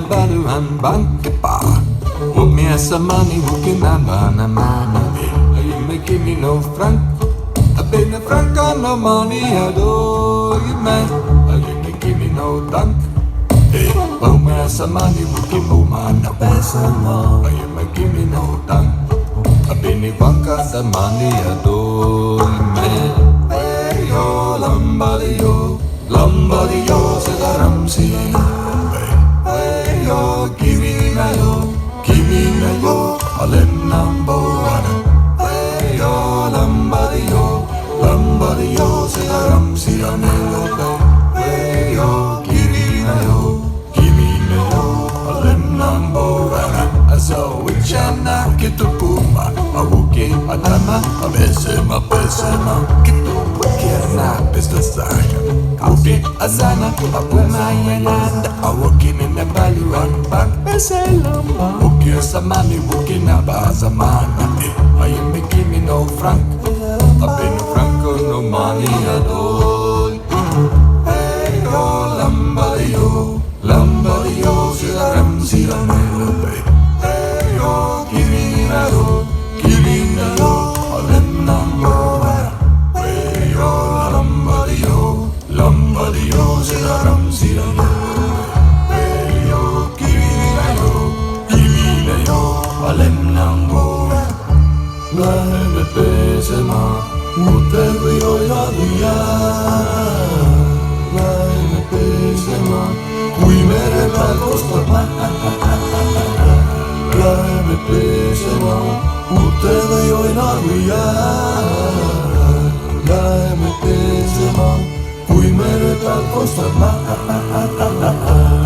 baluhan bangkipa. Huwag me as a money, huwag kinamanaman. You may give me no franc. I've been a franc on no money, adore you man. You may give me no dunk. Hey, huwag me as a money, huwag kinamanaman. You may give me no dunk. I've been a franc on the money, adore you man. Hey yo, lambadio, lambadio, se la ramsi. Hey yo, give me na yo. Kimina alem number one. Hey yo, lambadio, lambadio, se la ramsi anelo pe. Hey yo, kimina alem number one. Aso wichana kitupuma, awuki adama, abesema besema, kitu wikiana pestasaya. Awuki azana, apuma yananda, awuki nene baluan bang beselama. Wuki samani, wuki na bazamana. I am making me no franc. I've been franco no money at all. Hey yo, lambadio, lambadio, se la ramsi la melope. Hey yo, kimina yo, alem number one. Hey yo, lambadio, lambadio, se la ramsi la melope. Hey yo, kimina yo, alem number one. Läheme pesema, mutel või oiladuja. Läheme pesema, kui mere peal kostab Läheme pesema, mutel või oiladuja. Läheme pesema, kui mere peal kostab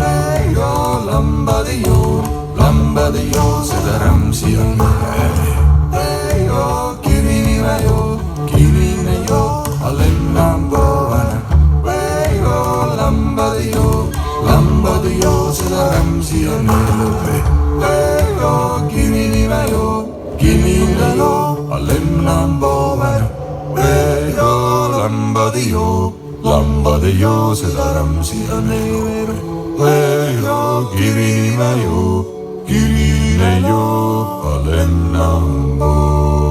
Hey yo, lambadio, lambadio, seda ramsi on Hey yo, kimine yo, alem number one. Hey yo, lambadio, lambadio, seda ramsi on elupe. Hey yo, kimine yo, alem number one. Hey yo, lambadio, lambadio, seda ramsi on elupe. Hey yo, kimine yo, alem number one.